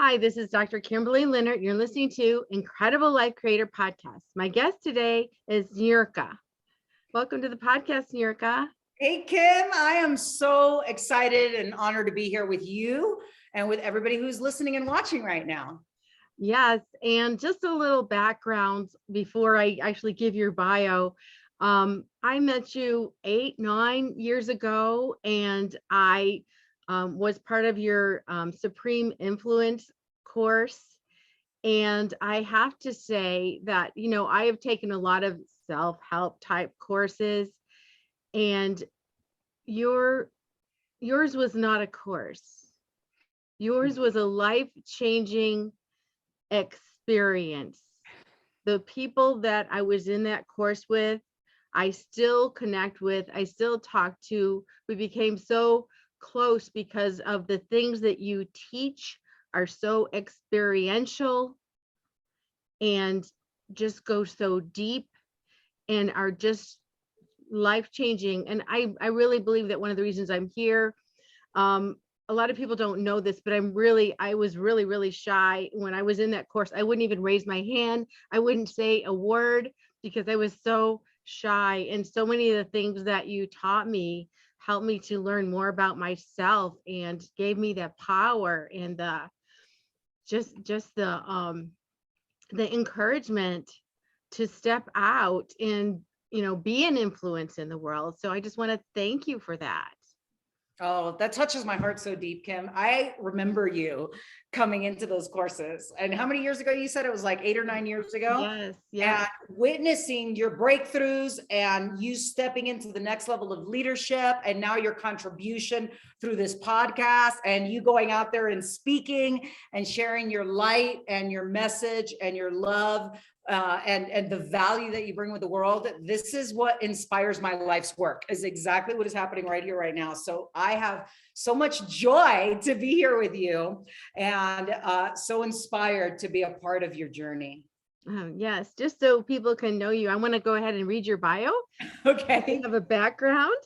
Hi, this is Dr. Kimberley Linert. You're listening to Incredible Life Creator Podcast. My guest today is Niurka. Welcome to the podcast, Niurka. Hey, Kim, I am so excited and honored to be here with you and with everybody who's listening and watching right now. Yes, and just a little background before I actually give your bio. I met you 8-9 years ago, and I was part of your Supreme Influence course. And I have to say that, I have taken a lot of self-help type courses, and yours was not a course. Yours was a life-changing experience. The people that I was in that course with, I still connect with, I still talk to. We became so close because of the things that you teach are so experiential and just go so deep and are just life-changing. And I really believe that one of the reasons I'm here, a lot of people don't know this, but I was really, really shy. When I was in that course, I wouldn't even raise my hand. I wouldn't say a word because I was so shy. And so many of the things that you taught me helped me to learn more about myself and gave me that power and just the encouragement to step out and, be an influence in the world. So I just want to thank you for that. Oh, that touches my heart so deep, Kim. I remember you coming into those courses. And how many years ago you said? It was like 8 or 9 years ago? Yes, yes. And witnessing your breakthroughs and you stepping into the next level of leadership, and now your contribution through this podcast, and you going out there and speaking and sharing your light and your message and your love, and the value that you bring with the world. This is what inspires my life's work, is exactly what is happening right here, right now. So I have so much joy to be here with you, and so inspired to be a part of your journey. Yes, just so people can know you, I want to go ahead and read your bio. Okay. You have a background.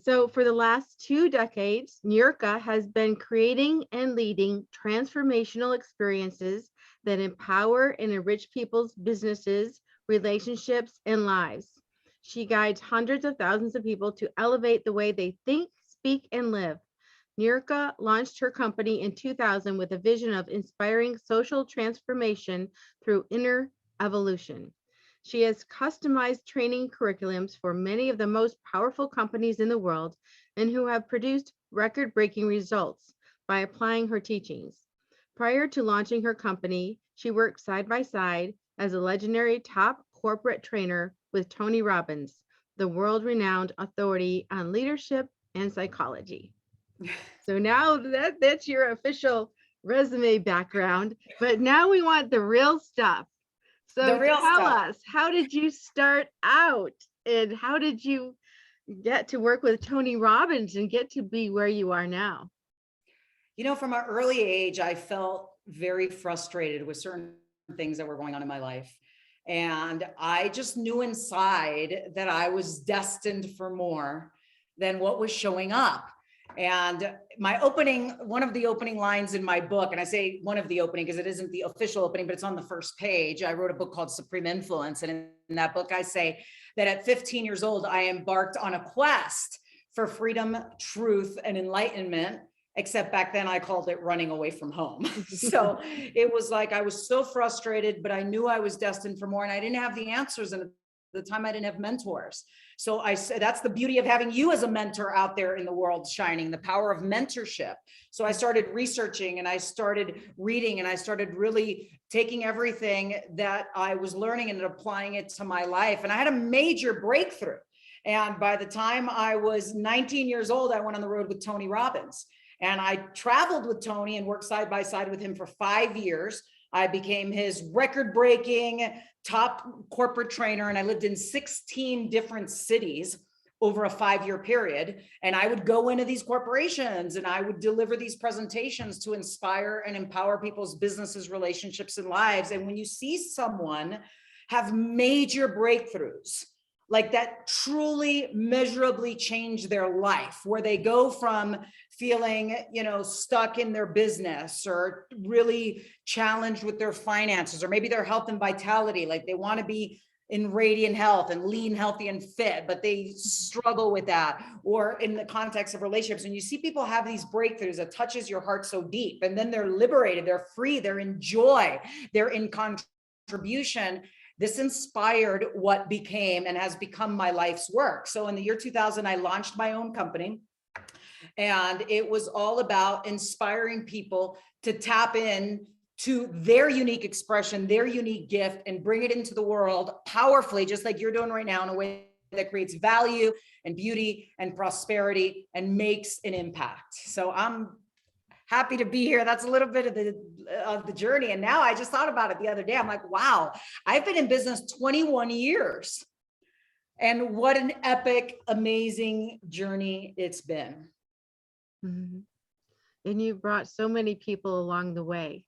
So for the last 2 decades, Niurka has been creating and leading transformational experiences that empower and enrich people's businesses, relationships, and lives. She guides hundreds of thousands of people to elevate the way they think, speak, and live. Niurka launched her company in 2000 with a vision of inspiring social transformation through inner evolution. She has customized training curriculums for many of the most powerful companies in the world and who have produced record-breaking results by applying her teachings. Prior to launching her company, she worked side by side as a legendary top corporate trainer with TONY Robbins, the world-renowned authority on leadership and psychology. So now that's your official resume background, but now we want the real stuff. So tell us, how did you start out and how did you get to work with TONY Robbins and get to be where you are now? From an early age, I felt very frustrated with certain things that were going on in my life. And I just knew inside that I was destined for more than what was showing up. And one of the opening lines in my book, and I say one of the opening because it isn't the official opening, but it's on the first page. I wrote a book called Supreme Influence. And in that book, I say that at 15 years old, I embarked on a quest for freedom, truth, and enlightenment. Except back then I called it running away from home. So it was like, I was so frustrated, but I knew I was destined for more, and I didn't have the answers. And at the time I didn't have mentors. So I said, that's the beauty of having you as a mentor out there in the world shining, the power of mentorship. So I started researching and I started reading and I started really taking everything that I was learning and applying it to my life. And I had a major breakthrough. And by the time I was 19 years old, I went on the road with TONY Robbins. And I traveled with Tony and worked side by side with him for 5 years. I became his record-breaking top corporate trainer, and I lived in 16 different cities over a 5-year period. And I would go into these corporations and I would deliver these presentations to inspire and empower people's businesses, relationships, and lives. And when you see someone have major breakthroughs like that truly measurably change their life, where they go from feeling, stuck in their business or really challenged with their finances, or maybe their health and vitality, like they want to be in radiant health and lean, healthy, and fit, but they struggle with that. Or in the context of relationships, and you see people have these breakthroughs that touches your heart so deep, and then they're liberated, they're free, they're in joy, they're in contribution. This inspired what became and has become my life's work. So in the year 2000, I launched my own company, and it was all about inspiring people to tap in to their unique expression, their unique gift, and bring it into the world powerfully, just like you're doing right now, in a way that creates value and beauty and prosperity and makes an impact. So I'm happy to be here. That's a little bit of the journey. And now I just thought about it the other day. I'm like, wow, I've been in business 21 years. And what an epic, amazing journey it's been. Mhm. And you brought so many people along the way.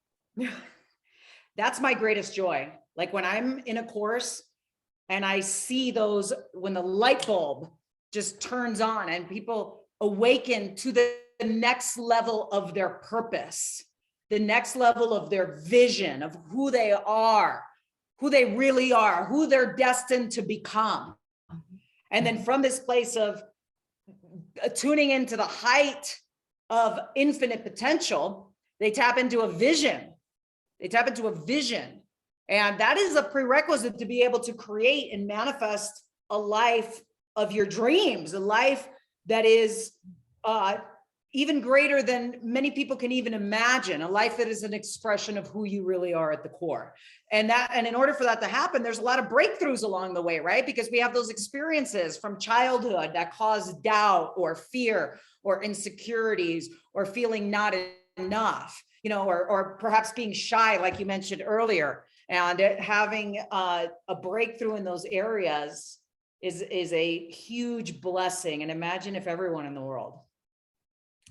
That's my greatest joy. Like when I'm in a course and I see those, when the light bulb just turns on and people awaken to the next level of their purpose, the next level of their vision of who they are, who they really are, who they're destined to become. And then from this place of tuning into the height of infinite potential, they tap into a vision. They tap into a vision. And that is a prerequisite to be able to create and manifest a life of your dreams, a life that is even greater than many people can even imagine, a life that is an expression of who you really are at the core. And in order for that to happen, there's a lot of breakthroughs along the way, right? Because we have those experiences from childhood that cause doubt or fear or insecurities or feeling not enough, or perhaps being shy, like you mentioned earlier. And having a breakthrough in those areas is a huge blessing. And imagine if everyone in the world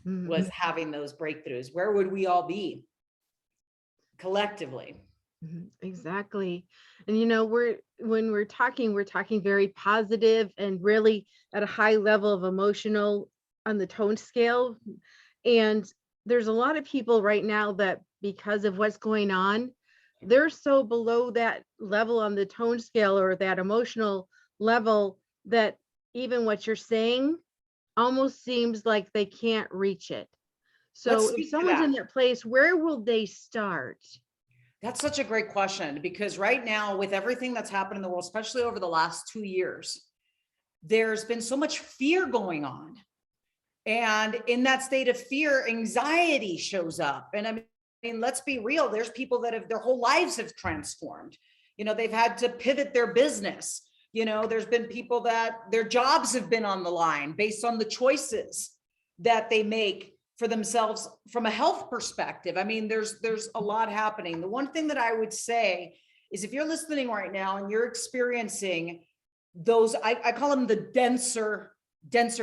was having those breakthroughs, where would we all be collectively? Exactly. And when we're talking very positive and really at a high level of emotional on the tone scale. And there's a lot of people right now that, because of what's going on, they're so below that level on the tone scale or that emotional level that even what you're saying almost seems like they can't reach it. So if someone's in that place, where will they start? That's such a great question, because right now, with everything that's happened in the world, especially over the last 2 years, there's been so much fear going on. And in that state of fear, anxiety shows up. And I mean, let's be real. There's people that have their whole lives have transformed. They've had to pivot their business. There's been people that their jobs have been on the line based on the choices that they make for themselves from a health perspective. I mean, there's a lot happening. The one thing that I would say is, if you're listening right now and you're experiencing those, I call them the denser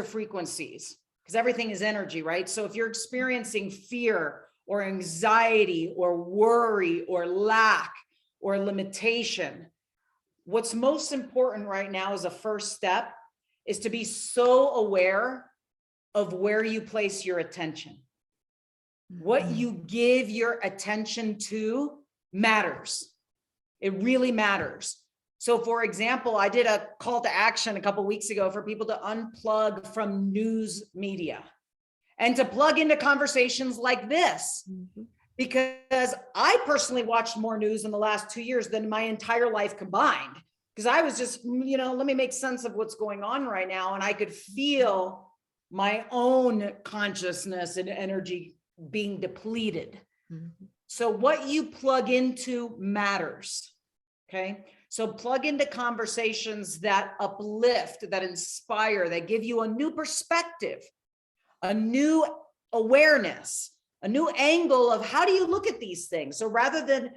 frequencies, because everything is energy, right? So if you're experiencing fear or anxiety or worry or lack or limitation, what's most important right now as a first step is to be so aware of where you place your attention. What you give your attention to matters. It really matters. So for example, I did a call to action a couple of weeks ago for people to unplug from news media and to plug into conversations like this. Because I personally watched more news in the last 2 years than my entire life combined. Because I was just, let me make sense of what's going on right now. And I could feel my own consciousness and energy being depleted. So what you plug into matters. Okay. So plug into conversations that uplift, that inspire, that give you a new perspective, a new awareness, a new angle of how do you look at these things. So rather than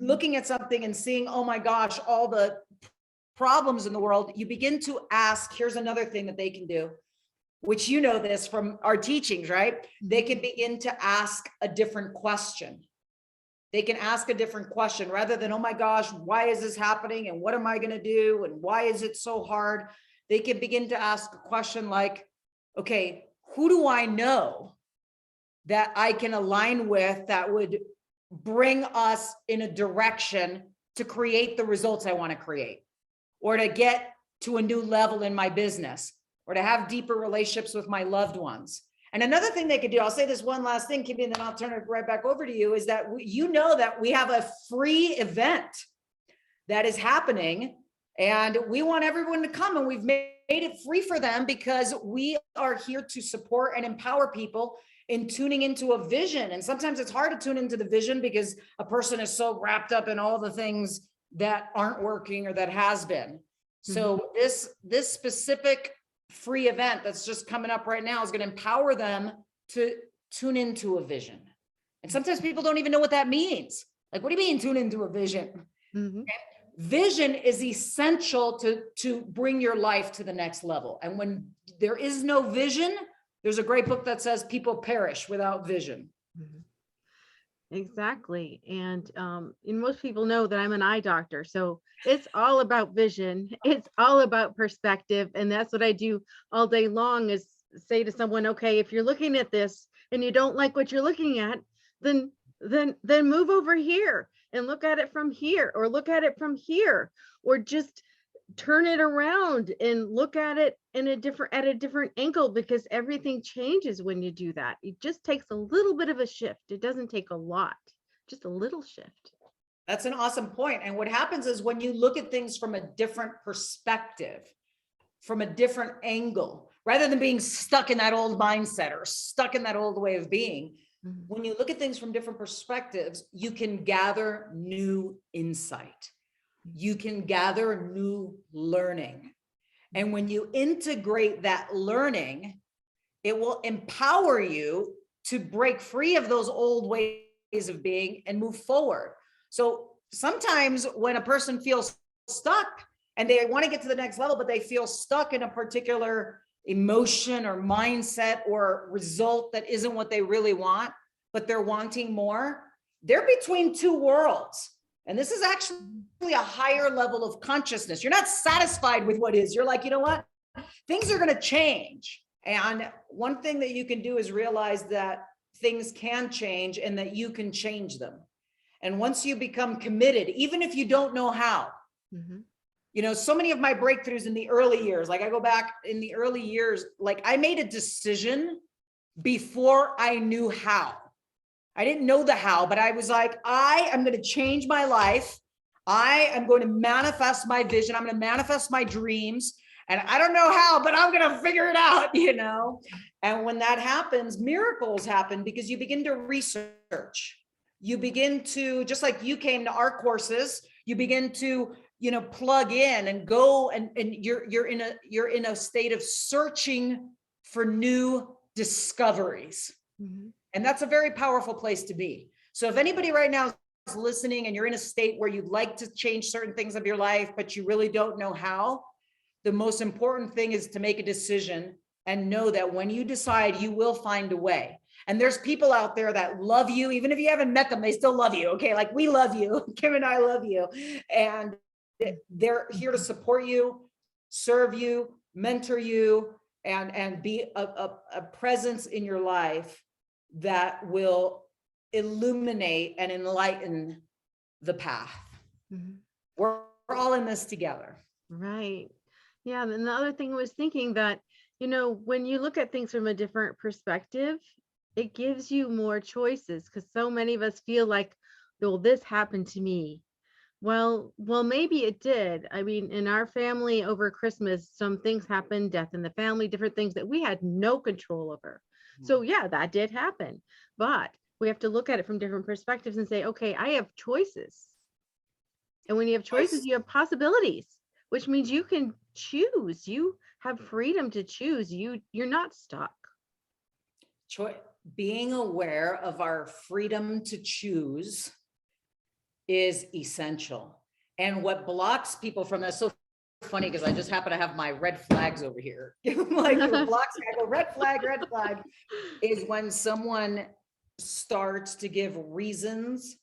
looking at something and seeing, oh my gosh, all the problems in the world, you begin to ask, here's another thing that they can do, which this from our teachings, right? They can begin to ask a different question. They can ask a different question rather than, oh my gosh, why is this happening? And what am I going to do? And why is it so hard? They can begin to ask a question like, okay, who do I know that I can align with that would bring us in a direction to create the results I want to create, or to get to a new level in my business, or to have deeper relationships with my loved ones. And another thing they could do, I'll say this one last thing, Kimmy, and then I'll turn it right back over to you, is that you know that we have a free event that is happening, and we want everyone to come, and we've made it free for them because we are here to support and empower people in tuning into a vision. And sometimes it's hard to tune into the vision because a person is so wrapped up in all the things that aren't working or that has been. So this specific free event that's just coming up right now is going to empower them to tune into a vision. And sometimes people don't even know what that means. Like, what do you mean tune into a vision? Vision is essential to bring your life to the next level. And when there is no vision, there's a great book that says people perish without vision. Exactly. And most people know that I'm an eye doctor. So it's all about vision. It's all about perspective. And that's what I do all day long, is say to someone, okay, if you're looking at this and you don't like what you're looking at, then move over here and look at it from here, or look at it from here, or just turn it around and look at it at a different angle, because everything changes when you do that. It just takes a little bit of a shift. It doesn't take a lot, just a little shift. That's an awesome point. And what happens is when you look at things from a different perspective, from a different angle, rather than being stuck in that old mindset or stuck in that old way of being, when you look at things from different perspectives, you can gather new insight. You can gather new learning. And when you integrate that learning, it will empower you to break free of those old ways of being and move forward. So sometimes when a person feels stuck and they want to get to the next level, but they feel stuck in a particular emotion or mindset or result that isn't what they really want, but they're wanting more, they're between two worlds. And this is actually a higher level of consciousness. You're not satisfied with what is. You're like, you know what? Things are going to change. And one thing that you can do is realize that things can change and that you can change them. And once you become committed, even if you don't know how, you know, so many of my breakthroughs in the early years, like I go back in the early years, like I made a decision before I knew how. I didn't know the how, but I was like, I am going to change my life. I am going to manifest my vision. I'm going to manifest my dreams. And I don't know how, but I'm going to figure it out, you know? And when that happens, miracles happen because you begin to research. You begin to, just like you came to our courses, you begin to, you know, plug in and go, and you're in a state of searching for new discoveries. And that's a very powerful place to be. So if anybody right now is listening and you're in a state where you'd like to change certain things of your life, but you really don't know how, the most important thing is to make a decision and know that when you decide, you will find a way. And there's people out there that love you. Even if you haven't met them, they still love you. Okay. Like, we love you. Kim and I love you. And they're here to support you, serve you, mentor you, and be a presence in your life that will illuminate and enlighten the path. We're all in this together. Right. Yeah. And the other thing was thinking that, you know, when you look at things from a different perspective, it gives you more choices, because so many of us feel like, well, this happened to me. Well, maybe it did. I mean, in our family over Christmas, some things happened, death in the family, different things that we had no control over. So yeah, that did happen, but we have to look at it from different perspectives and say, okay, I have choices. And when you have choices, you have possibilities, which means you can choose. You have freedom to choose. You're not stuck. Being aware of our freedom to choose is essential. And what blocks people from that, so funny, because I just happen to have my red flags over here. Like, it blocks me. I go red flag, is when someone starts to give reasons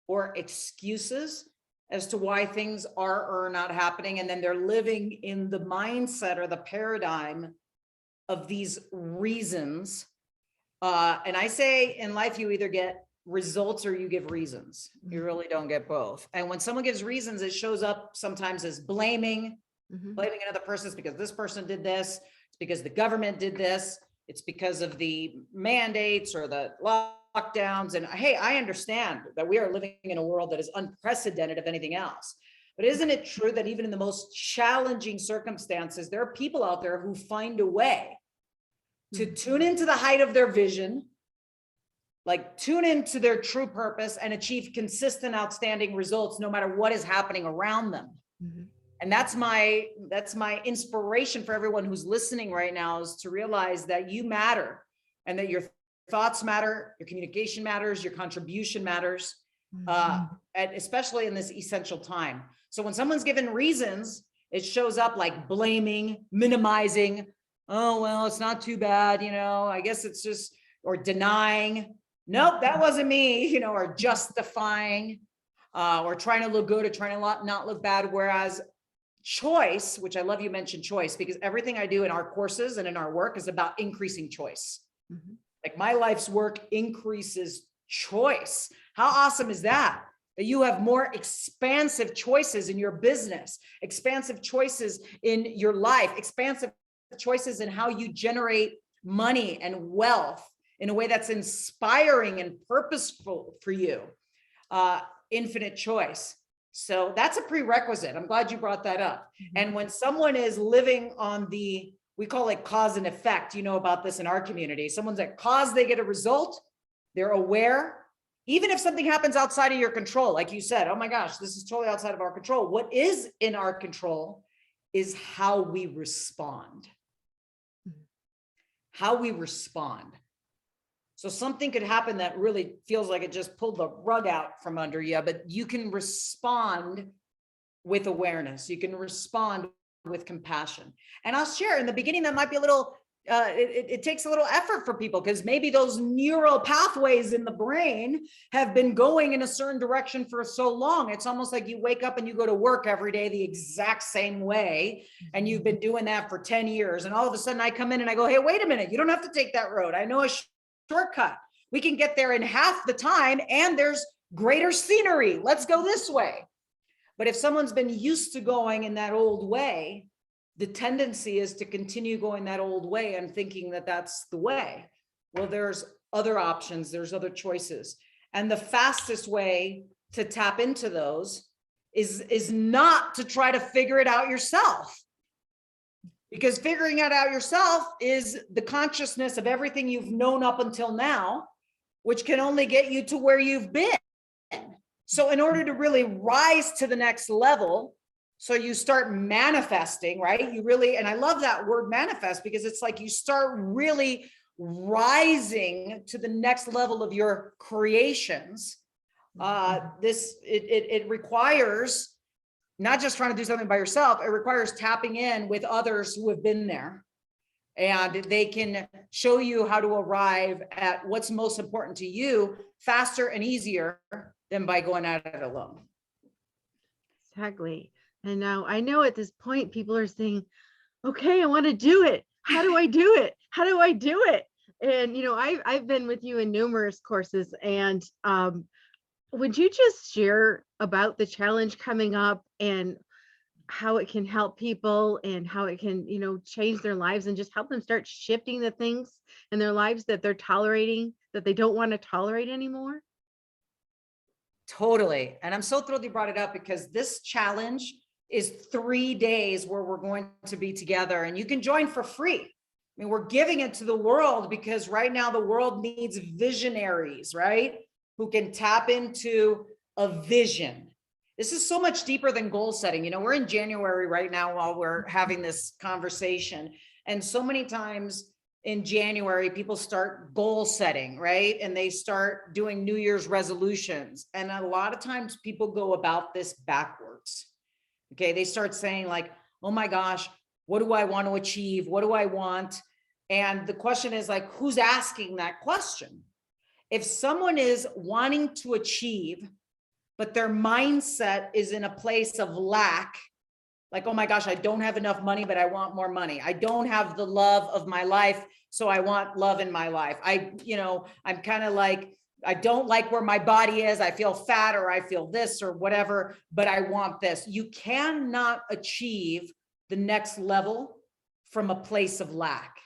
or excuses as to why things are or are not happening. And then they're living in the mindset or the paradigm of these reasons. And I say in life, you either get results or you give reasons. You really don't get both. And when someone gives reasons, it shows up sometimes as blaming another person. It's because this person did this. It's because the government did this. It's because of the mandates or the lockdowns. And hey, I understand that we are living in a world that is unprecedented if anything else. But isn't it true that even in the most challenging circumstances, there are people out there who find a way to tune into the height of their vision, like tune into their true purpose and achieve consistent, outstanding results, no matter what is happening around them. And that's my inspiration for everyone who's listening right now, is to realize that you matter and that your thoughts matter, your communication matters, your contribution matters, and especially in this essential time. So when someone's given reasons, it shows up like blaming, minimizing. Oh, well, it's not too bad, I guess it's just, or denying. Nope, that wasn't me, or justifying, or trying to look good or trying to not look bad. Whereas choice, which I love you mentioned choice, because everything I do in our courses and in our work is about increasing choice. Like my life's work increases choice. How awesome is that? That you have more expansive choices in your business, expansive choices in your life, expansive choices in how you generate money and wealth in a way that's inspiring and purposeful for you. Infinite choice. So that's a prerequisite. I'm glad you brought that up. And when someone is living on we call it cause and effect, about this in our community. Someone's at cause, they get a result, they're aware. Even if something happens outside of your control, like you said, oh my gosh, this is totally outside of our control. What is in our control is how we respond. How we respond. So something could happen that really feels like it just pulled the rug out from under you, but you can respond with awareness. You can respond with compassion. And I'll share in the beginning, that might be a little, it takes a little effort for people, because maybe those neural pathways in the brain have been going in a certain direction for so long. It's almost like you wake up and you go to work every day the exact same way. And you've been doing that for 10 years. And all of a sudden I come in and I go, hey, wait a minute, you don't have to take that road. I know a shortcut. We can get there in half the time and there's greater scenery. Let's go this way. But if someone's been used to going in that old way, the tendency is to continue going that old way and thinking that that's the way. Well, there's other options, there's other choices. And the fastest way to tap into those is not to try to figure it out yourself. Because figuring it out yourself is the consciousness of everything you've known up until now, which can only get you to where you've been. So in order to really rise to the next level, so you start manifesting, right? You really, and I love that word manifest, because it's like you start really rising to the next level of your creations. It requires not just trying to do something by yourself. It requires tapping in with others who have been there, and they can show you how to arrive at what's most important to you faster and easier than by going at it alone. Exactly. And now I know at this point, people are saying, okay, I want to do it. How do I do it? How do I do it? And, I've been with you in numerous courses, and would you just share about the challenge coming up and how it can help people and how it can, change their lives and just help them start shifting the things in their lives that they're tolerating, that they don't want to tolerate anymore? Totally. And I'm so thrilled you brought it up, because this challenge is 3 days where we're going to be together, and you can join for free. I mean, we're giving it to the world because right now the world needs visionaries, right? Who can tap into a vision. This is so much deeper than goal setting. We're in January right now while we're having this conversation. And so many times in January, people start goal setting, right? And they start doing New Year's resolutions. And a lot of times people go about this backwards. Okay. They start saying like, oh my gosh, what do I want to achieve? What do I want? And the question is like, who's asking that question? If someone is wanting to achieve but their mindset is in a place of lack. Like, oh my gosh, I don't have enough money, but I want more money. I don't have the love of my life, so I want love in my life. I'm kind of like, I don't like where my body is. I feel fat, or I feel this or whatever, but I want this. You cannot achieve the next level from a place of lack.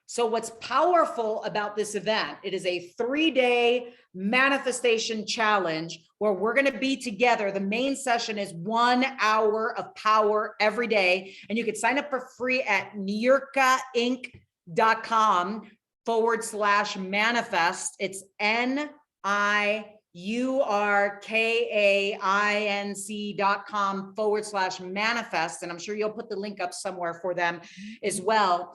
So what's powerful about this event, it is a 3-day manifestation challenge where we're going to be together. The main session is 1 hour of power every day. And you can sign up for free at niurkainc.com/manifest. It's niurkainc.com/manifest. And I'm sure you'll put the link up somewhere for them as well.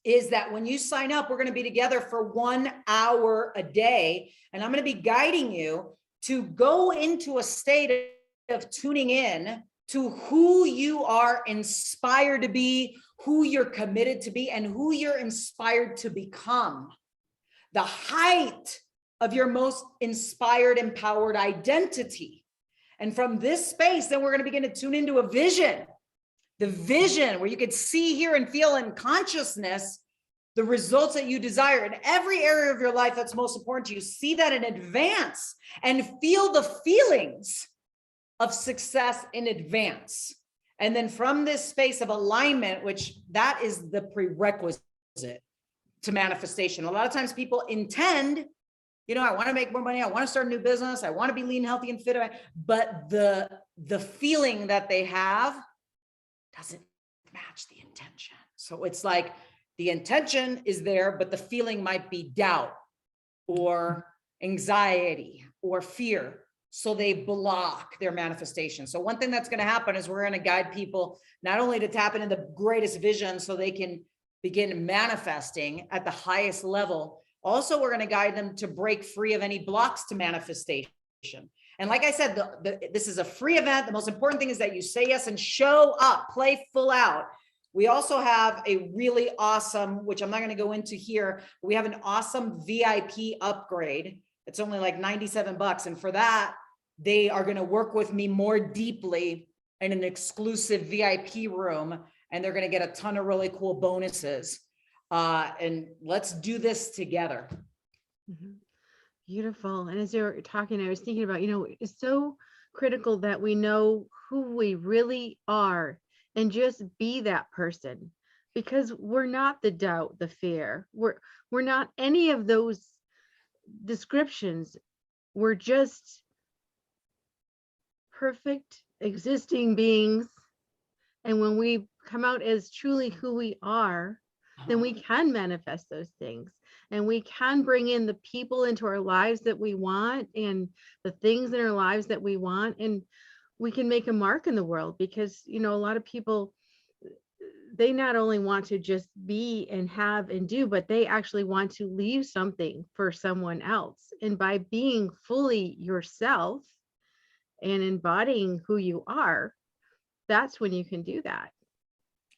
Is that when you sign up, we're going to be together for 1 hour a day. And I'm going to be guiding you to go into a state of tuning in to who you are inspired to be, who you're committed to be, and who you're inspired to become. The height of your most inspired, empowered identity. And from this space, then we're going to begin to tune into a vision. The vision where you could see, hear, and feel in consciousness the results that you desire in every area of your life that's most important to you. See that in advance and feel the feelings of success in advance. And then from this space of alignment, which that is the prerequisite to manifestation. A lot of times people intend, I want to make more money. I want to start a new business. I want to be lean, healthy, and fit. But the feeling that they have doesn't match the intention. So it's like the intention is there, but the feeling might be doubt or anxiety or fear. So they block their manifestation. So one thing that's going to happen is we're going to guide people not only to tap into the greatest vision so they can begin manifesting at the highest level. Also, we're going to guide them to break free of any blocks to manifestation. And like I said, this is a free event. The most important thing is that you say yes and show up, play full out. We also have a really awesome, which I'm not going to go into here. We have an awesome VIP upgrade. It's only like $97. And for that, they are going to work with me more deeply in an exclusive VIP room. And they're going to get a ton of really cool bonuses. And let's do this together. Mm-hmm. Beautiful. And as you're talking, I was thinking about, it's so critical that we know who we really are and just be that person, because we're not the doubt, the fear. We're not any of those descriptions. We're just perfect existing beings. And when we come out as truly who we are, then we can manifest those things. And we can bring in the people into our lives that we want and the things in our lives that we want. And we can make a mark in the world, because, a lot of people, they not only want to just be and have and do, but they actually want to leave something for someone else. And by being fully yourself and embodying who you are, that's when you can do that.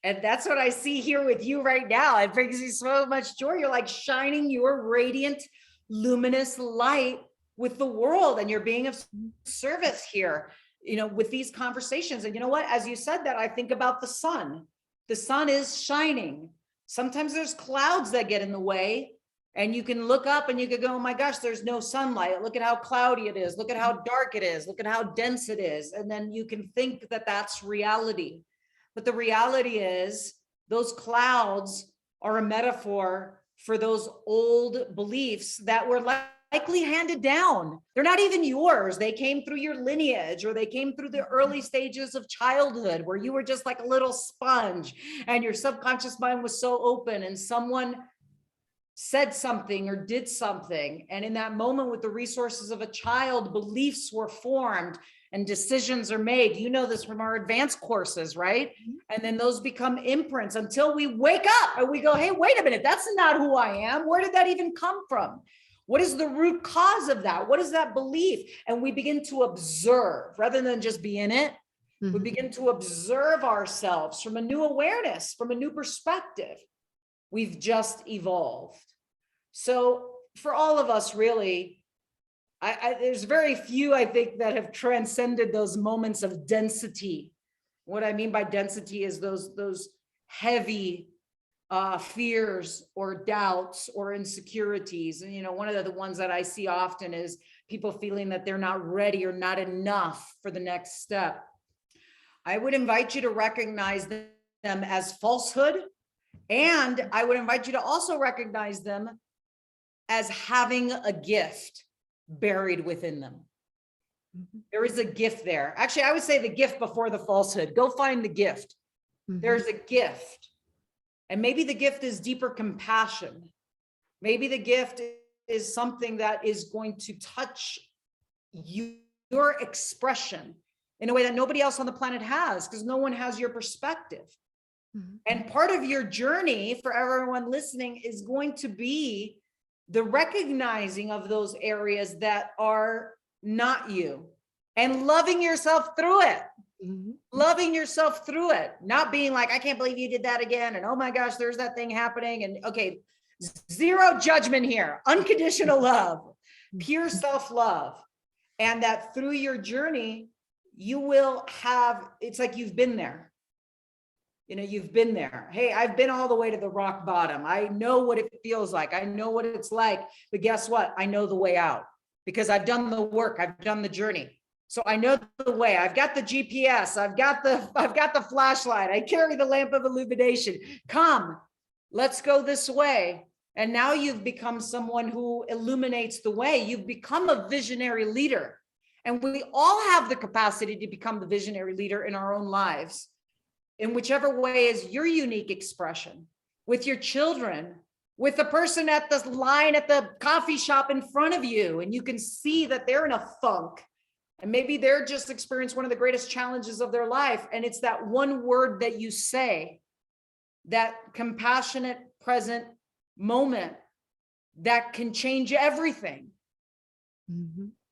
And that's what I see here with you right now. It brings me so much joy. You're like shining your radiant, luminous light with the world, and you're being of service here, with these conversations. And you know what? As you said that, I think about the sun. The sun is shining. Sometimes there's clouds that get in the way, and you can look up and you could go, oh my gosh, there's no sunlight. Look at how cloudy it is. Look at how dark it is. Look at how dense it is. And then you can think that that's reality. But the reality is those clouds are a metaphor for those old beliefs that were likely handed down. They're not even yours. They came through your lineage, or they came through the early stages of childhood where you were just like a little sponge and your subconscious mind was so open, and someone said something or did something. And in that moment, with the resources of a child, beliefs were formed and decisions are made. You know this from our advanced courses, right? And then those become imprints until we wake up and we go, hey, wait a minute, that's not who I am. Where did that even come from? What is the root cause of that? What is that belief? And we begin to observe rather than just be in it. We begin to observe ourselves from a new awareness, from a new perspective. We've just evolved. So for all of us, really, there's very few, I think, that have transcended those moments of density. What I mean by density is those heavy fears or doubts or insecurities. And, you know, one of the ones that I see often is people feeling that they're not ready or not enough for the next step. I would invite you to recognize them as falsehood. And I would invite you to also recognize them as having a gift buried within them. There is a gift there. Actually, I would say the gift before the falsehood. Go find the gift. There's a gift. And maybe the gift is deeper compassion. Maybe the gift is something that is going to touch your expression in a way that nobody else on the planet has, because no one has your perspective. And part of your journey for everyone listening is going to be the recognizing of those areas that are not you and loving yourself through it. Loving yourself through it, not being like, I can't believe you did that again. And oh my gosh, there's that thing happening. And okay, zero judgment here, unconditional love, pure self-love. And that through your journey, you will have, it's like you've been there. You know, you've been there. Hey, I've been all the way to the rock bottom. I know what it feels like. I know what it's like. But guess what? I know the way out because I've done the work. I've done the journey. So I know the way. I've got the GPS. I've got the flashlight. I carry the lamp of illumination. Come, let's go this way. And now you've become someone who illuminates the way. You've become a visionary leader. And we all have the capacity to become the visionary leader in our own lives, in whichever way is your unique expression, with your children, with the person at the line at the coffee shop in front of you, and you can see that they're in a funk. And maybe they're just experienced one of the greatest challenges of their life. And it's that one word that you say, that compassionate, present moment that can change everything.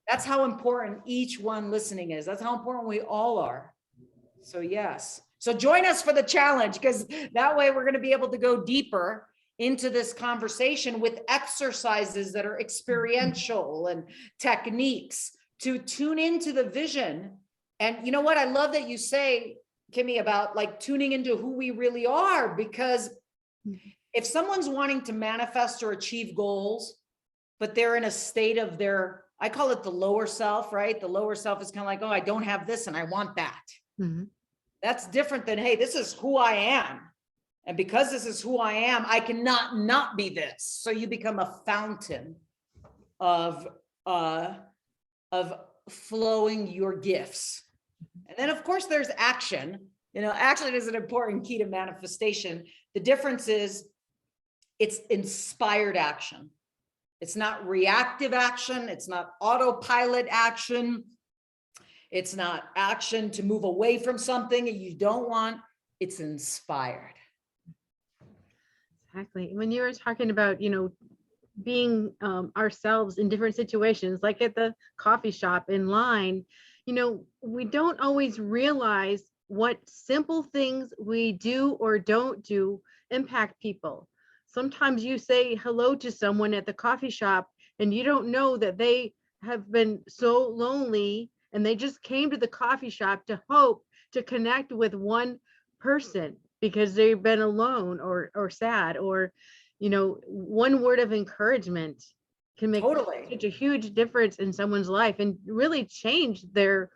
That's how important each one listening is. That's how important we all are. So yes. So join us for the challenge, because that way we're going to be able to go deeper into this conversation with exercises that are experiential and techniques to tune into the vision. And you know what? I love that you say, Kimmy, about like tuning into who we really are, because if someone's wanting to manifest or achieve goals, but they're in a state of their, I call it the lower self, right? The lower self is kind of like, oh, I don't have this and I want that. That's different than, hey, this is who I am. And because this is who I am, I cannot not be this. So you become a fountain of flowing your gifts. And then of course there's action. You know, action is an important key to manifestation. The difference is it's inspired action. It's not reactive action. It's not autopilot action. It's not action to move away from something you don't want. It's inspired. Exactly. When you were talking about, you know, being ourselves in different situations, like at the coffee shop, in line, you know, we don't always realize what simple things we do or don't do impact people. Sometimes you say hello to someone at the coffee shop and you don't know that they have been so lonely and they just came to the coffee shop to hope to connect with one person because they've been alone or sad, or, you know, one word of encouragement can make such a huge difference in someone's life and really change their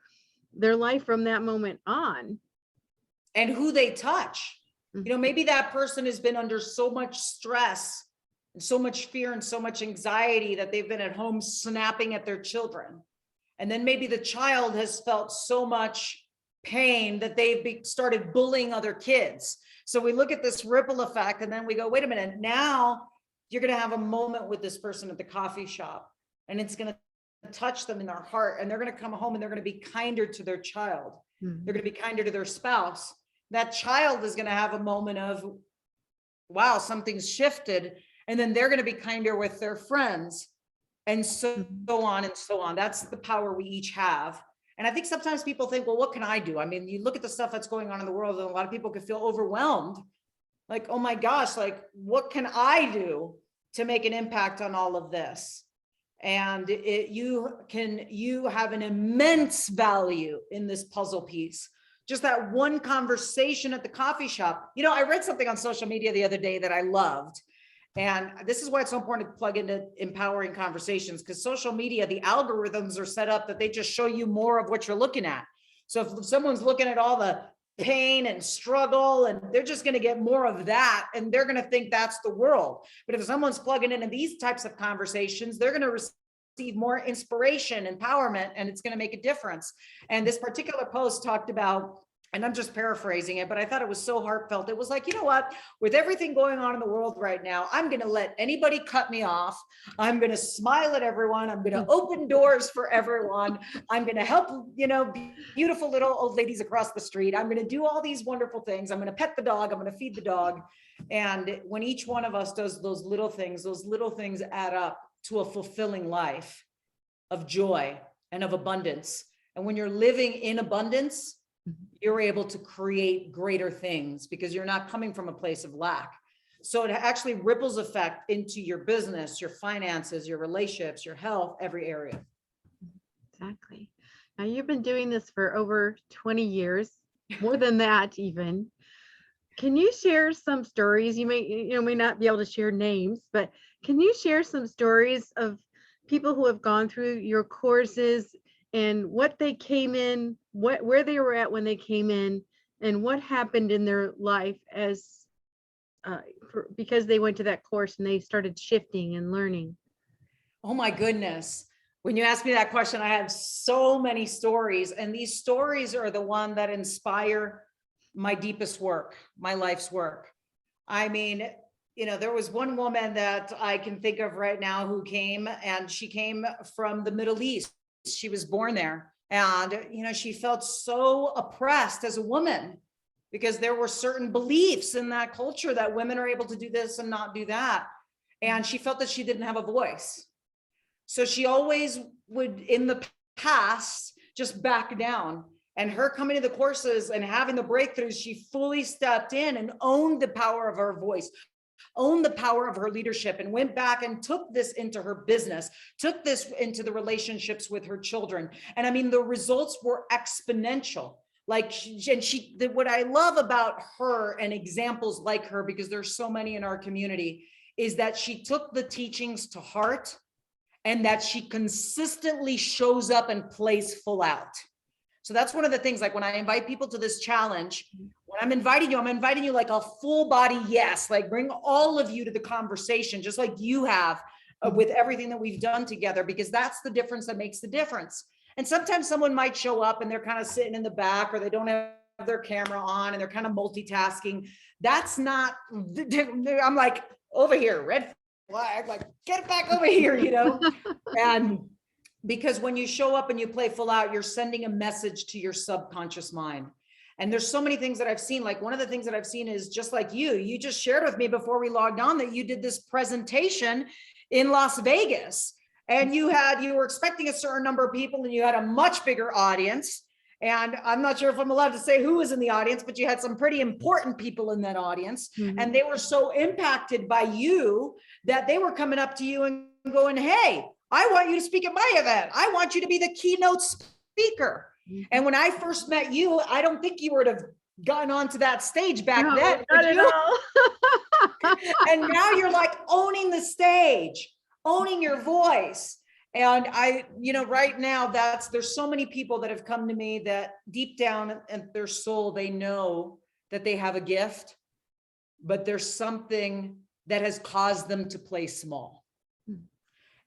life from that moment on. And who they touch. You know, maybe that person has been under so much stress and so much fear and so much anxiety that they've been at home snapping at their children. And then maybe the child has felt so much pain that they've started bullying other kids. So we look at this ripple effect and then we go, wait a minute, now you're going to have a moment with this person at the coffee shop and it's going to touch them in their heart, and they're going to come home and they're going to be kinder to their child. They're going to be kinder to their spouse. That child is going to have a moment of, wow, something's shifted. And then they're going to be kinder with their friends, and so on and so on. That's the power we each have. And I think sometimes people think, well, what can I do? I mean, you look at the stuff that's going on in the world and a lot of people can feel overwhelmed. Like, oh my gosh, like, what can I do to make an impact on all of this? And you have an immense value in this puzzle piece. Just that one conversation at the coffee shop. You know, I read something on social media the other day that I loved. And this is why it's so important to plug into empowering conversations, because social media, the algorithms are set up that they just show you more of what you're looking at. So if someone's looking at all the pain and struggle, and they're just going to get more of that, and they're going to think that's the world. But if someone's plugging into these types of conversations, they're going to receive more inspiration, empowerment, and it's going to make a difference. And this particular post talked about, and I'm just paraphrasing it, but I thought it was so heartfelt. It was like, you know what, with everything going on in the world right now, I'm going to let anybody cut me off. I'm going to smile at everyone. I'm going to open doors for everyone. I'm going to help, you know, beautiful little old ladies across the street. I'm going to do all these wonderful things. I'm going to pet the dog. I'm going to feed the dog. And when each one of us does those little things add up to a fulfilling life of joy and of abundance. And when you're living in abundance, you're able to create greater things because you're not coming from a place of lack. So it actually ripples effect into your business, your finances, your relationships, your health, every area. Exactly. Now you've been doing this for over 20 years, more than that even. Can you share some stories? You may not be able to share names, but can you share some stories of people who have gone through your courses and what they came in, where they were at when they came in, and what happened in their life as because they went to that course and they started shifting and learning? Oh my goodness. When you ask me that question, I have so many stories, and these stories are the one that inspire my deepest work, my life's work. I mean, you know, there was one woman that I can think of right now who came, and she came from the Middle East. She was born there. And, you know, she felt so oppressed as a woman because there were certain beliefs in that culture that women are able to do this and not do that. And she felt that she didn't have a voice. So she always would, in the past, just back down. And her coming to the courses and having the breakthroughs, she fully stepped in and owned the power of her voice, owned the power of her leadership, and went back and took this into her business, took this into the relationships with her children. And I mean, the results were exponential. Like, what I love about her and examples like her, because there's so many in our community, is that she took the teachings to heart and that she consistently shows up and plays full out. So that's one of the things, like when I invite people to this challenge, when I'm inviting you like a full body yes, like bring all of you to the conversation, just like you have with everything that we've done together, because that's the difference that makes the difference. And sometimes someone might show up and they're kind of sitting in the back, or they don't have their camera on and they're kind of multitasking. That's not, I'm like, over here, red flag, like get it back over here, you know? And because when you show up and you play full out, you're sending a message to your subconscious mind. And there's so many things that I've seen. Like one of the things that I've seen is just like you just shared with me before we logged on that you did this presentation in Las Vegas, and you were expecting a certain number of people and you had a much bigger audience. And I'm not sure if I'm allowed to say who was in the audience, but you had some pretty important people in that audience. Mm-hmm. And they were so impacted by you that they were coming up to you and going, hey, I want you to speak at my event. I want you to be the keynote speaker. Mm-hmm. And when I first met you, I don't think you would have gotten onto that stage back then. Not at all. And now you're like owning the stage, owning your voice. And right now there's so many people that have come to me that deep down in their soul, they know that they have a gift, but there's something that has caused them to play small.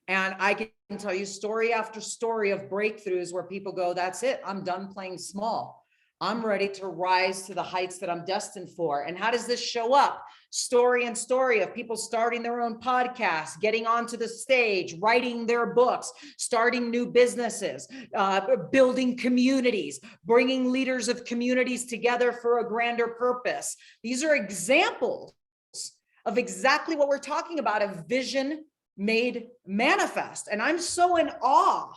And I can tell you story after story of breakthroughs where people go, that's it, I'm done playing small. I'm ready to rise to the heights that I'm destined for. And how does this show up? Story and story of people starting their own podcasts, getting onto the stage, writing their books, starting new businesses, building communities, bringing leaders of communities together for a grander purpose. These are examples of exactly what we're talking about, a vision made manifest. And I'm so in awe.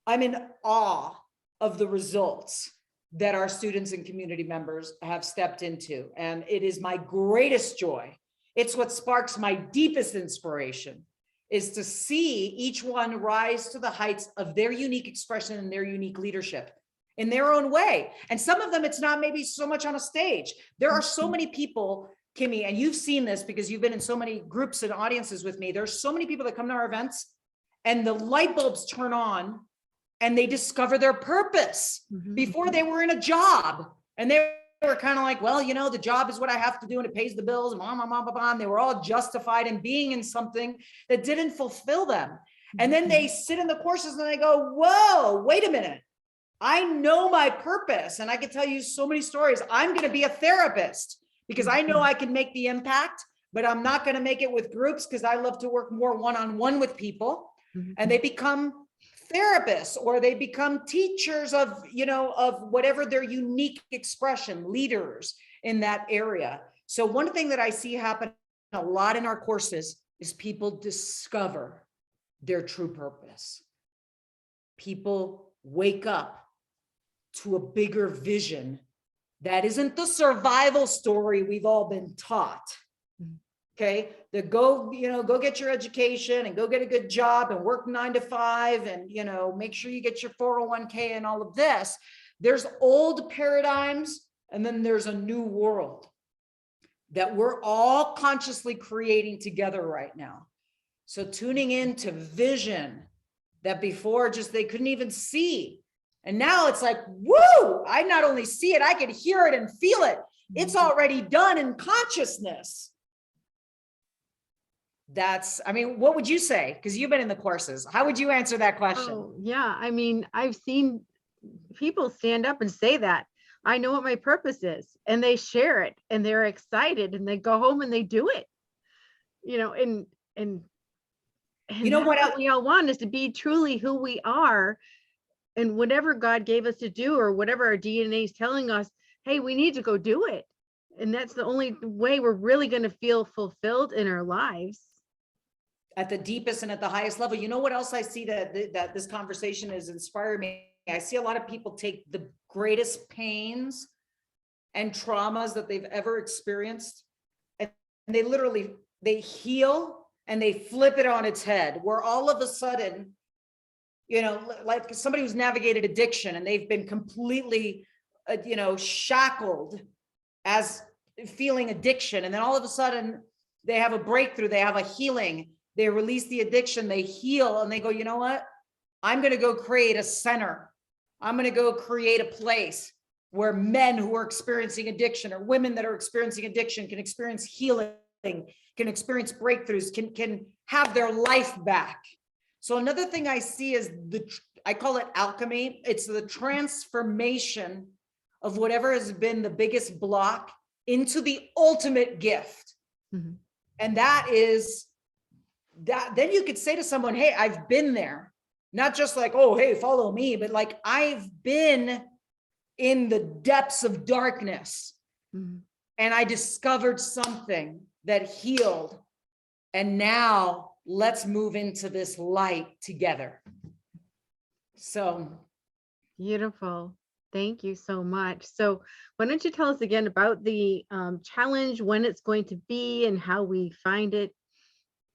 I'm in awe of the results that our students and community members have stepped into. And it is my greatest joy. It's what sparks my deepest inspiration, is to see each one rise to the heights of their unique expression and their unique leadership in their own way. And some of them, it's not maybe so much on a stage. There are so many people, Kimmy, and you've seen this because you've been in so many groups and audiences with me. There's so many people that come to our events and the light bulbs turn on and they discover their purpose before they were in a job. And they were kind of like, well, you know, the job is what I have to do and it pays the bills and and they were all justified in being in something that didn't fulfill them. And then they sit in the courses and they go, whoa, wait a minute. I know my purpose. And I can tell you so many stories. I'm going to be a therapist because I know I can make the impact, but I'm not going to make it with groups because I love to work more one-on-one with people. And they become therapists or they become teachers of, you know, of whatever their unique expression, leaders in that area. So one thing that I see happen a lot in our courses is people discover their true purpose. People wake up to a bigger vision that isn't the survival story we've all been taught. Okay, the go get your education and go get a good job and work 9 to 5 and, you know, make sure you get your 401k and all of this. There's old paradigms and then there's a new world that we're all consciously creating together right now. So tuning into vision that before just they couldn't even see. And now it's like, woo, I not only see it, I can hear it and feel it. It's already done in consciousness. That's, I mean, what would you say? Because you've been in the courses. How would you answer that question? Oh, yeah. I mean, I've seen people stand up and say that. I know what my purpose is, and they share it and they're excited and they go home and they do it, you know, and you know what we all want is to be truly who we are. And whatever God gave us to do, or whatever our DNA is telling us, hey, we need to go do it. And that's the only way we're really going to feel fulfilled in our lives. At the deepest and at the highest level. You know what else I see that this conversation has inspired me? I see a lot of people take the greatest pains and traumas that they've ever experienced, and they heal and they flip it on its head, where all of a sudden, you know, like somebody who's navigated addiction and they've been completely, you know, shackled as feeling addiction. And then all of a sudden they have a breakthrough, they have a healing, they release the addiction, they heal, and they go, you know what? I'm going to go create a center. I'm going to go create a place where men who are experiencing addiction or women that are experiencing addiction can experience healing, can experience breakthroughs, can have their life back. So another thing I see is I call it alchemy. It's the transformation of whatever has been the biggest block into the ultimate gift. And that is that, then you could say to someone, hey, I've been there. Not just like, oh, hey, follow me, but like, I've been in the depths of darkness and I discovered something that healed. And now let's move into this light together. So beautiful. Thank you so much. So why don't you tell us again about the challenge, when it's going to be and how we find it?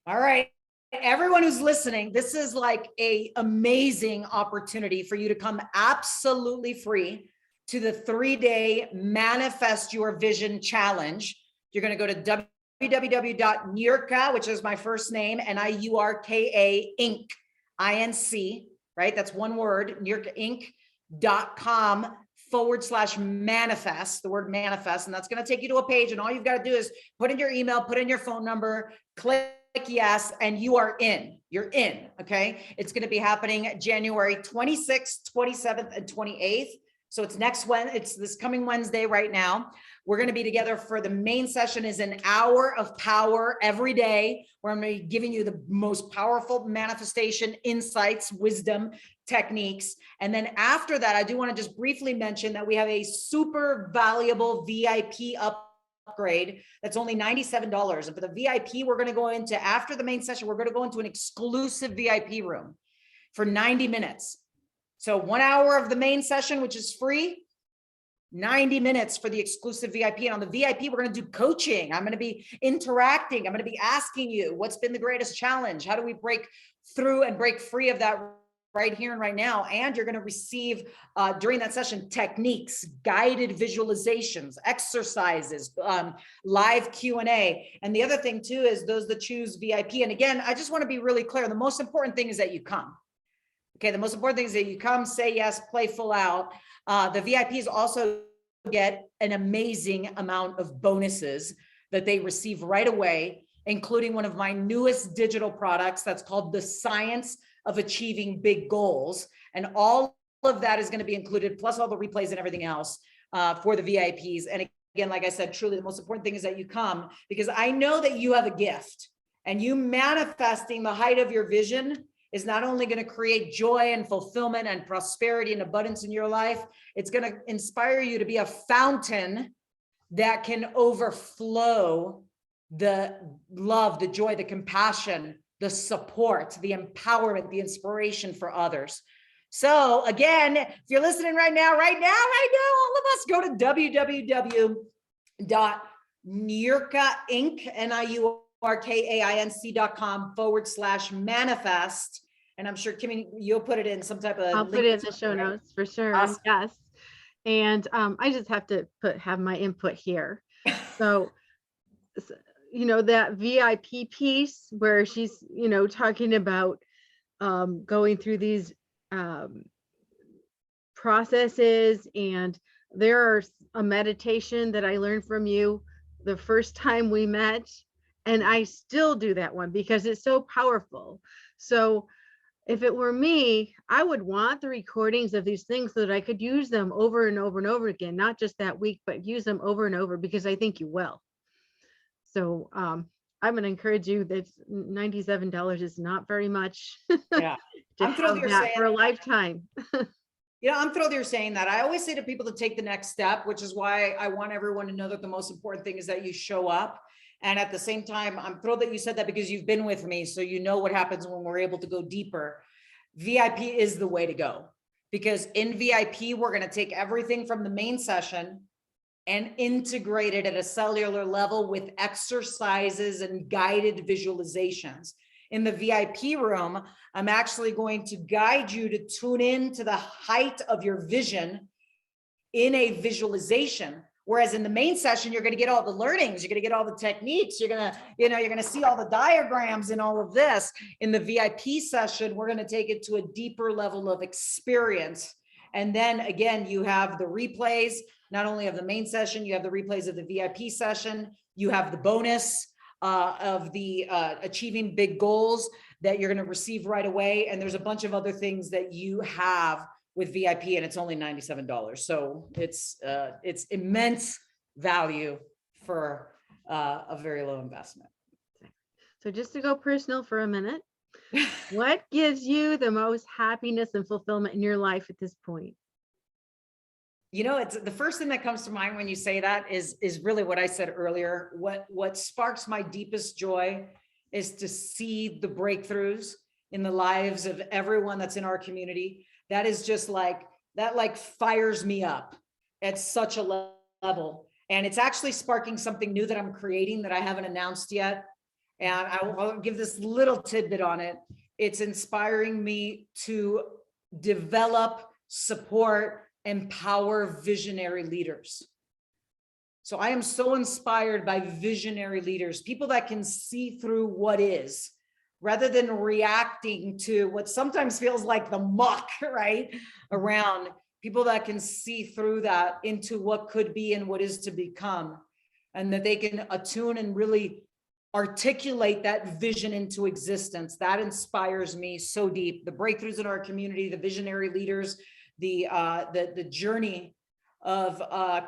All right. Everyone who's listening, this is like an amazing opportunity for you to come absolutely free to the 3-day Manifest Your Vision Challenge. You're going to go to www.niurka, which is my first name, Niurka Inc. INC, right? That's one word, niurkainc.com/manifest, the word manifest. And that's going to take you to a page. And all you've got to do is put in your email, put in your phone number, click yes, and you are in. You're in. Okay. It's going to be happening January 26th, 27th, and 28th. So it's it's this coming Wednesday right now. We're going to be together for the main session is an hour of power every day, where I'm going to be giving you the most powerful manifestation, insights, wisdom, techniques. And then after that, I do want to just briefly mention that we have a super valuable VIP upgrade that's only $97. And for the VIP, we're going to go into, after the main session, we're going to go into an exclusive VIP room for 90 minutes. So 1 hour of the main session, which is free, 90 minutes for the exclusive VIP. And on the VIP, we're going to do coaching. I'm going to be interacting. I'm going to be asking you, what's been the greatest challenge? How do we break through and break free of that right here and right now? And you're going to receive during that session techniques, guided visualizations, exercises, live Q&A. And the other thing too is those that choose VIP. And again, I just want to be really clear. The most important thing is that you come. Okay, the most important thing is that you come, say yes, play full out. The VIPs also get an amazing amount of bonuses that they receive right away, including one of my newest digital products that's called The Science of Achieving Big Goals. And all of that is going to be included, plus all the replays and everything else for the VIPs. And again, like I said, truly the most important thing is that you come, because I know that you have a gift, and you manifesting the height of your vision is not only going to create joy and fulfillment and prosperity and abundance in your life, it's going to inspire you to be a fountain that can overflow the love, the joy, the compassion, the support, the empowerment, the inspiration for others. So again, if you're listening right now, all of us go to www.niurkainc.com/manifest. And I'm sure, Kimmy, you'll put it in some type of I'll link put it in the show notes for sure. Awesome. Yes. And I just have to have my input here. So, that VIP piece where she's, talking about going through these processes, and there's a meditation that I learned from you the first time we met, and I still do that one because it's so powerful. So if it were me, I would want the recordings of these things so that I could use them over and over and over again, not just that week, but use them over and over, because I think you will. So I'm going to encourage you that $97 is not very much. Yeah. I'm thrilled you're saying for a lifetime. I'm thrilled you're saying that. I always say to people to take the next step, which is why I want everyone to know that the most important thing is that you show up. And at the same time, I'm thrilled that you said that, because you've been with me. So you know what happens when we're able to go deeper. VIP is the way to go, because in VIP, we're going to take everything from the main session and integrate it at a cellular level with exercises and guided visualizations. In the VIP room, I'm actually going to guide you to tune in to the height of your vision in a visualization. Whereas in the main session, you're going to get all the learnings, you're going to get all the techniques, you're going to see all the diagrams and all of this. In the VIP session, we're going to take it to a deeper level of experience. And then again, you have the replays, not only of the main session, you have the replays of the VIP session, you have the bonus of the achieving big goals that you're going to receive right away. And there's a bunch of other things that you have with VIP, and it's only $97. So it's immense value for a very low investment. So just to go personal for a minute, what gives you the most happiness and fulfillment in your life at this point? It's the first thing that comes to mind when you say that is really what I said earlier. What sparks my deepest joy is to see the breakthroughs in the lives of everyone that's in our community. That is just that fires me up at such a level. And it's actually sparking something new that I'm creating that I haven't announced yet. And I'll give this little tidbit on it. It's inspiring me to develop, support, empower visionary leaders. So I am so inspired by visionary leaders, people that can see through what is, rather than reacting to what sometimes feels like the muck, right? Around people that can see through that into what could be and what is to become, and that they can attune and really articulate that vision into existence. That inspires me so deep. The breakthroughs in our community, the visionary leaders, the journey of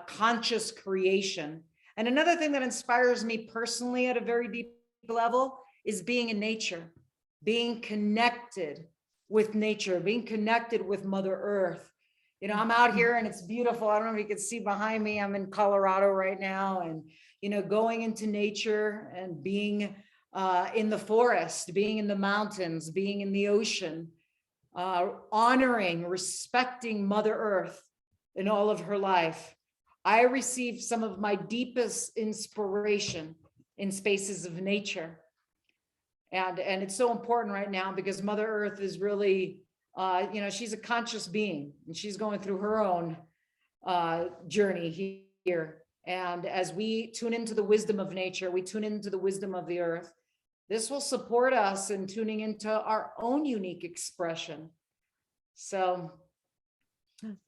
conscious creation. And another thing that inspires me personally at a very deep level is being in nature, being connected with nature, being connected with Mother Earth. I'm out here and it's beautiful. I don't know if you can see behind me, I'm in Colorado right now, and going into nature and being in the forest, being in the mountains, being in the ocean, honoring, respecting Mother Earth in all of her life, I receive some of my deepest inspiration in spaces of nature. And it's so important right now because Mother Earth is really, she's a conscious being and she's going through her own journey here. And as we tune into the wisdom of nature, we tune into the wisdom of the earth. This will support us in tuning into our own unique expression. So.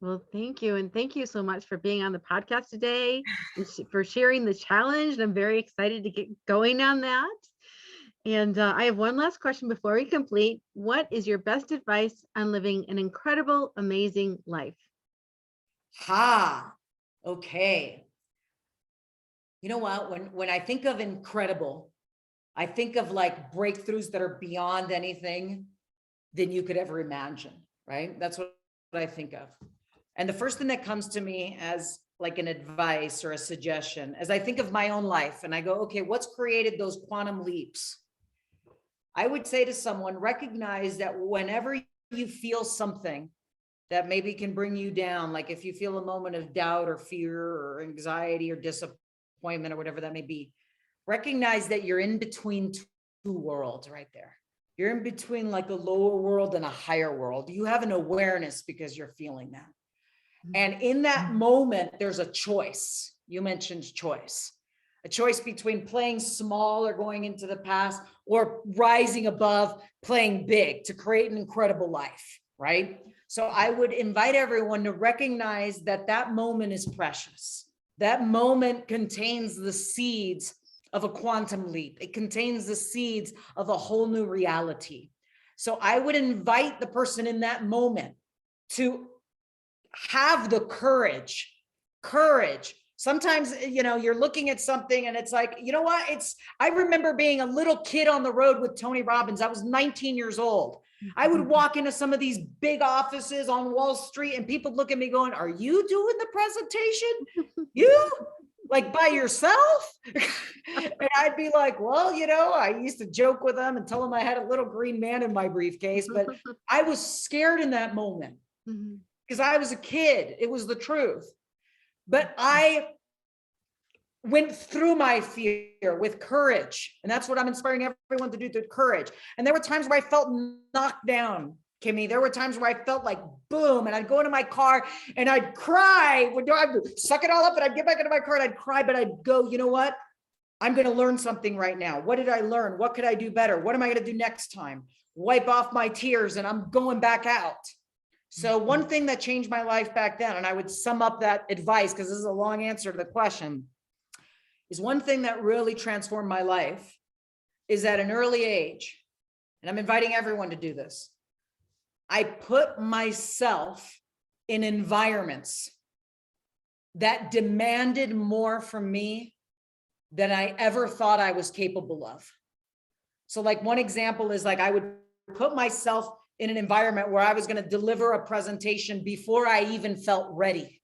Well, thank you. And thank you so much for being on the podcast today and for sharing the challenge. And I'm very excited to get going on that. And I have one last question before we complete. What is your best advice on living an incredible, amazing life? Okay. You know what? When I think of incredible, I think of like breakthroughs that are beyond anything than you could ever imagine, right? That's what I think of. And the first thing that comes to me as like an advice or a suggestion, as I think of my own life and I go, okay, what's created those quantum leaps? I would say to someone, recognize that whenever you feel something that maybe can bring you down, like if you feel a moment of doubt or fear or anxiety or disappointment or whatever that may be, recognize that you're in between two worlds right there. You're in between like a lower world and a higher world. You have an awareness because you're feeling that. And in that moment, there's a choice. You mentioned choice. A choice between playing small or going into the past or rising above, playing big to create an incredible life, right? So I would invite everyone to recognize that that moment is precious. That moment contains the seeds of a quantum leap. It contains the seeds of a whole new reality. So I would invite the person in that moment to have the courage. Sometimes, you're looking at something and it's like, you know what? I remember being a little kid on the road with TONY Robbins. I was 19 years old. I would walk into some of these big offices on Wall Street and people look at me going, are you doing the presentation? You? Like by yourself? And I'd be like, well, I used to joke with them and tell them I had a little green man in my briefcase, but I was scared in that moment because I was a kid. It was the truth. But I went through my fear with courage. And that's what I'm inspiring everyone to do, to courage. And there were times where I felt knocked down, Kimmy. There were times where I felt like boom, and I'd go into my car and I'd cry. I'd suck it all up and I'd get back into my car and I'd cry, but I'd go, you know what? I'm going to learn something right now. What did I learn? What could I do better? What am I going to do next time? Wipe off my tears and I'm going back out. So one thing that changed my life back then, and I would sum up that advice because this is a long answer to the question, is one thing that really transformed my life is at an early age, and I'm inviting everyone to do this, I put myself in environments that demanded more from me than I ever thought I was capable of. So like one example is like I would put myself in an environment where I was going to deliver a presentation before I even felt ready.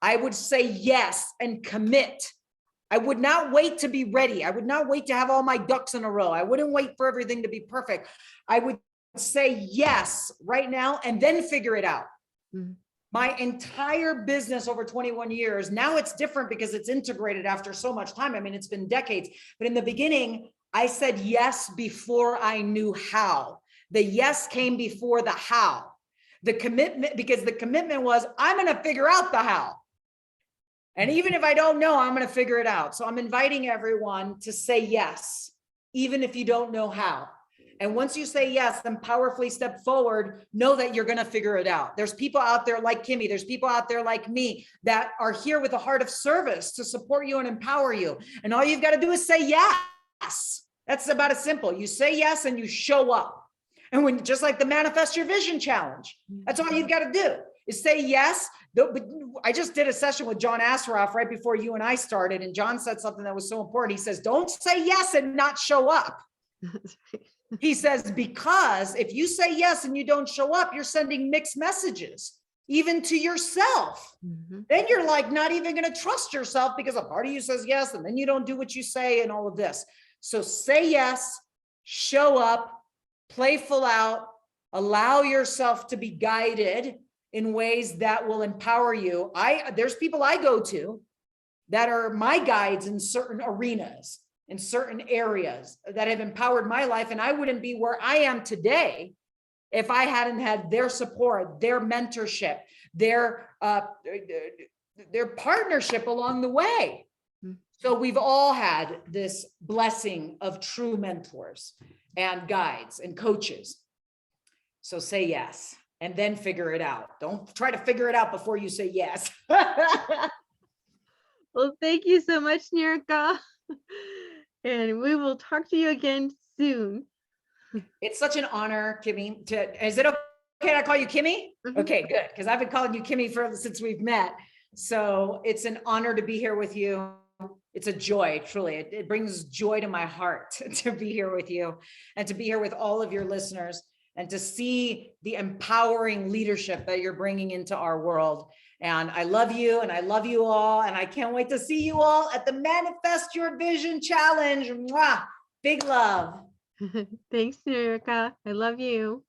I would say yes and commit. I would not wait to be ready. I would not wait to have all my ducks in a row. I wouldn't wait for everything to be perfect. I would say yes right now and then figure it out. My entire business over 21 years, now it's different because it's integrated after so much time. I mean, it's been decades, but in the beginning, I said yes before I knew how. The yes came before the how. The commitment, because the commitment was, I'm going to figure out the how. And even if I don't know, I'm going to figure it out. So I'm inviting everyone to say yes, even if you don't know how. And once you say yes, then powerfully step forward, know that you're going to figure it out. There's people out there like Kimmy. There's people out there like me that are here with a heart of service to support you and empower you. And all you've got to do is say yes. That's about as simple. You say yes and you show up. And when, just like the Manifest Your Vision Challenge, that's all you've got to do is say yes. I just did a session with John Asseroff right before you and I started. And John said something that was so important. He says, don't say yes and not show up. He says, because if you say yes and you don't show up, you're sending mixed messages, even to yourself. Then you're like not even going to trust yourself because a part of you says yes, and then you don't do what you say and all of this. So say yes, show up, play full out, allow yourself to be guided, in ways that will empower you. There's people I go to that are my guides in certain arenas, in certain areas that have empowered my life. And I wouldn't be where I am today if I hadn't had their support, their mentorship, their partnership along the way. So we've all had this blessing of true mentors and guides and coaches. So say yes, and then figure it out. Don't try to figure it out before you say yes. Well, thank you so much, Niurka. And we will talk to you again soon. It's such an honor, Kimmy. Is it okay to call you Kimmy? Okay, good. Because I've been calling you Kimmy since we've met. So it's an honor to be here with you. It's a joy, truly. It brings joy to my heart to be here with you and to be here with all of your listeners and to see the empowering leadership that you're bringing into our world. And I love you and I love you all. And I can't wait to see you all at the Manifest Your Vision Challenge. Mwah! Big love. Thanks, Niurka. I love you.